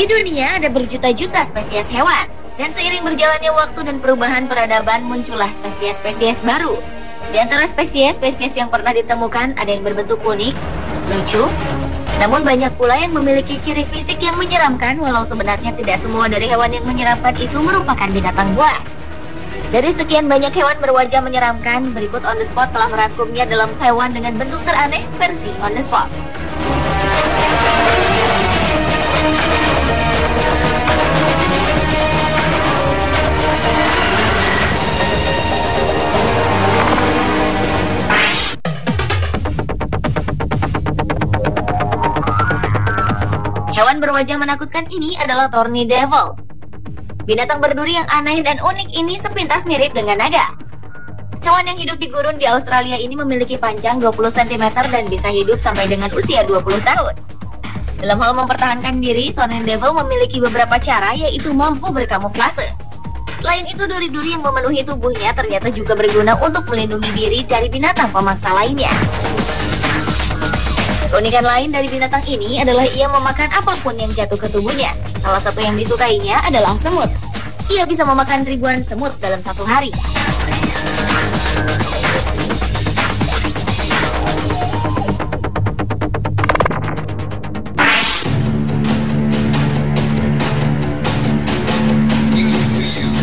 Di dunia ada berjuta-juta spesies hewan, dan seiring berjalannya waktu dan perubahan peradaban muncullah spesies-spesies baru. Di antara spesies-spesies yang pernah ditemukan ada yang berbentuk unik, lucu, namun banyak pula yang memiliki ciri fisik yang menyeramkan walau sebenarnya tidak semua dari hewan yang menyeramkan itu merupakan binatang buas. Dari sekian banyak hewan berwajah menyeramkan, berikut On The Spot telah merangkumnya dalam hewan dengan bentuk teraneh versi On The Spot. Hewan berwajah menakutkan ini adalah Thorny Devil. Binatang berduri yang aneh dan unik ini sepintas mirip dengan naga. Hewan yang hidup di gurun di Australia ini memiliki panjang 20 cm dan bisa hidup sampai dengan usia 20 tahun. Dalam hal mempertahankan diri, Thorny Devil memiliki beberapa cara, yaitu mampu berkamuflase. Selain itu, duri-duri yang memenuhi tubuhnya ternyata juga berguna untuk melindungi diri dari binatang pemaksa lainnya. Keunikan lain dari binatang ini adalah ia memakan apapun yang jatuh ke tubuhnya. Salah satu yang disukainya adalah semut. Ia bisa memakan ribuan semut dalam satu hari.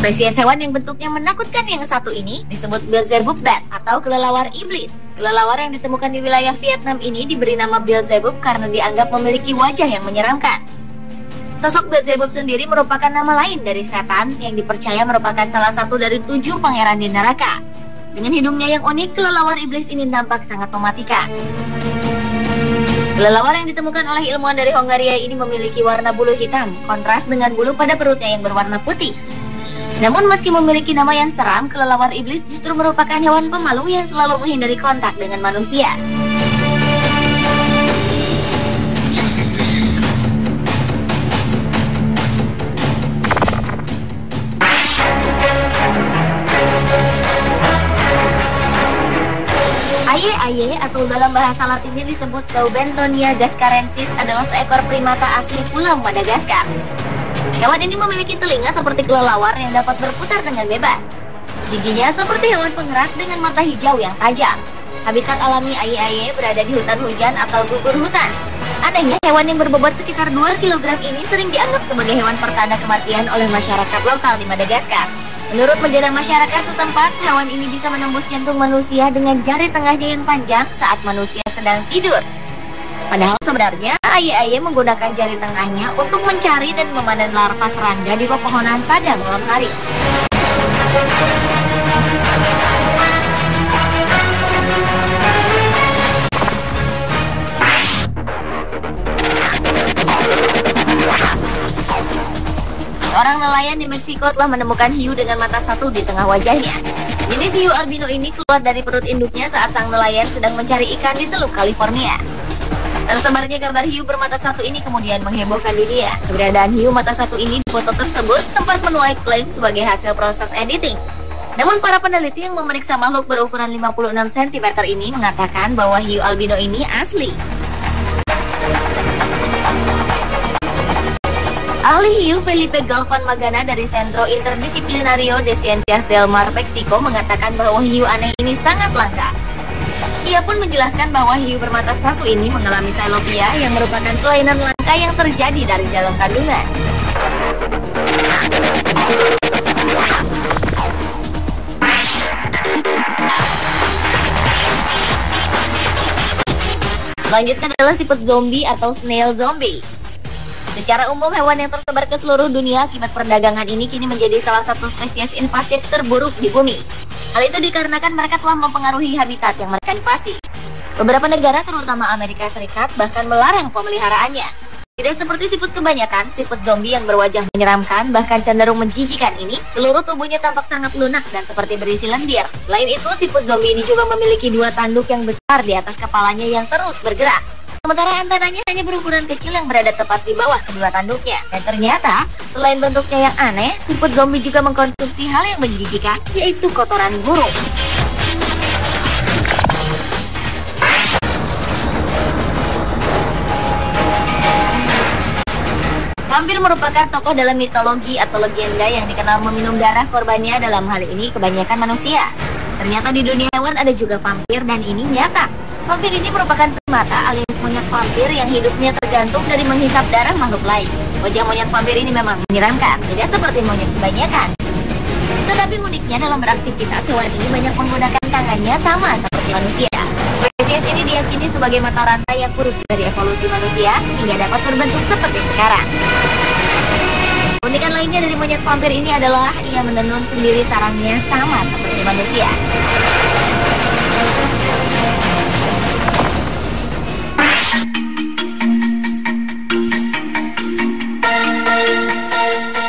Spesies hewan yang bentuknya menakutkan yang satu ini disebut Beelzebub Bat atau kelelawar iblis. Kelelawar yang ditemukan di wilayah Vietnam ini diberi nama Beelzebub karena dianggap memiliki wajah yang menyeramkan. Sosok Beelzebub sendiri merupakan nama lain dari setan yang dipercaya merupakan salah satu dari 7 pangeran di neraka. Dengan hidungnya yang unik, kelelawar iblis ini nampak sangat mematikan. Kelelawar yang ditemukan oleh ilmuwan dari Hongaria ini memiliki warna bulu hitam, kontras dengan bulu pada perutnya yang berwarna putih. Namun meski memiliki nama yang seram, kelelawar iblis justru merupakan hewan pemalu yang selalu menghindari kontak dengan manusia. Aye-aye atau dalam bahasa Latinnya disebut Daubentonia gascarensis adalah seekor primata asli Pulau Madagaskar. Hewan ini memiliki telinga seperti kelelawar yang dapat berputar dengan bebas. Giginya seperti hewan pengerat dengan mata hijau yang tajam. Habitat alami aye-aye berada di hutan hujan atau gugur hutan. Anehnya, hewan yang berbobot sekitar 2 kg ini sering dianggap sebagai hewan pertanda kematian oleh masyarakat lokal di Madagaskar. Menurut legenda masyarakat setempat, hewan ini bisa menembus jantung manusia dengan jari tengahnya yang panjang saat manusia sedang tidur. Padahal sebenarnya aye-aye menggunakan jari tengahnya untuk mencari dan memanen larva serangga di pepohonan pada malam hari. Seorang nelayan di Meksiko telah menemukan hiu dengan mata satu di tengah wajahnya. Jenis hiu albino ini keluar dari perut induknya saat sang nelayan sedang mencari ikan di Teluk California. Tersebarnya gambar hiu bermata satu ini kemudian menghebohkan dunia. Keberadaan hiu mata satu ini di foto tersebut sempat menuai klaim sebagai hasil proses editing. Namun para peneliti yang memeriksa makhluk berukuran 56 cm ini mengatakan bahwa hiu albino ini asli. Ahli hiu Felipe Galvan Magana dari Centro Interdisciplinario de Ciencias del Mar, Meksiko mengatakan bahwa hiu aneh ini sangat langka. Ia pun menjelaskan bahwa hiu bermata satu ini mengalami cylopia yang merupakan kelainan langka yang terjadi dari dalam kandungan. Selanjutnya adalah siput zombie atau snail zombie. Secara umum, hewan yang tersebar ke seluruh dunia akibat perdagangan ini kini menjadi salah satu spesies invasif terburuk di bumi. Hal itu dikarenakan mereka telah mempengaruhi habitat yang mereka invasi. Beberapa negara, terutama Amerika Serikat, bahkan melarang pemeliharaannya. Tidak seperti siput kebanyakan, siput zombie yang berwajah menyeramkan, bahkan cenderung menjijikan ini, seluruh tubuhnya tampak sangat lunak dan seperti berisi lendir. Selain itu, siput zombie ini juga memiliki 2 tanduk yang besar di atas kepalanya yang terus bergerak. Sementara antenanya hanya berukuran kecil yang berada tepat di bawah kedua tanduknya. Dan ternyata, selain bentuknya yang aneh, siput zombie juga mengkonsumsi hal yang menjijikan, yaitu kotoran burung. Vampir merupakan tokoh dalam mitologi atau legenda yang dikenal meminum darah korbannya, dalam hal ini kebanyakan manusia. Ternyata di dunia hewan ada juga vampir dan ini nyata. Vampir ini merupakan primata alias monyet vampir yang hidupnya tergantung dari menghisap darah makhluk lain. Wajah monyet vampir ini memang menyeramkan, tidak seperti monyet kebanyakan. Tetapi uniknya dalam beraktivitas, hewan ini banyak menggunakan tangannya sama seperti manusia. Spesies ini diyakini sebagai mata rantai yang kurus dari evolusi manusia hingga dapat berbentuk seperti sekarang. Keunikan lainnya dari monyet vampir ini adalah ia menenun sendiri sarangnya sama seperti manusia.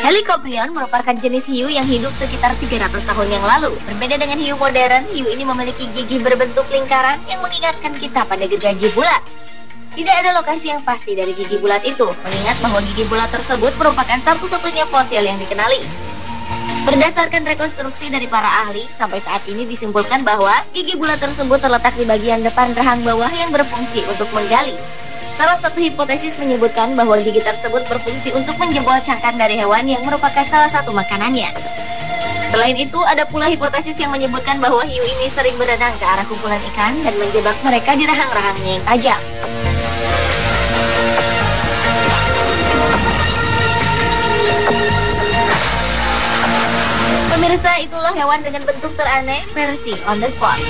Helicoprion merupakan jenis hiu yang hidup sekitar 300 tahun yang lalu. Berbeda dengan hiu modern, hiu ini memiliki gigi berbentuk lingkaran yang mengingatkan kita pada gergaji bulat. Tidak ada lokasi yang pasti dari gigi bulat itu, mengingat bahwa gigi bulat tersebut merupakan satu-satunya fosil yang dikenali. Berdasarkan rekonstruksi dari para ahli, sampai saat ini disimpulkan bahwa gigi bulat tersebut terletak di bagian depan rahang bawah yang berfungsi untuk menggali. Salah satu hipotesis menyebutkan bahwa gigi tersebut berfungsi untuk menjebol cangkang dari hewan yang merupakan salah satu makanannya. Selain itu, ada pula hipotesis yang menyebutkan bahwa hiu ini sering berenang ke arah kumpulan ikan dan menjebak mereka di rahang-rahangnya yang tajam. Pemirsa, itulah hewan dengan bentuk teraneh versi On The Spot.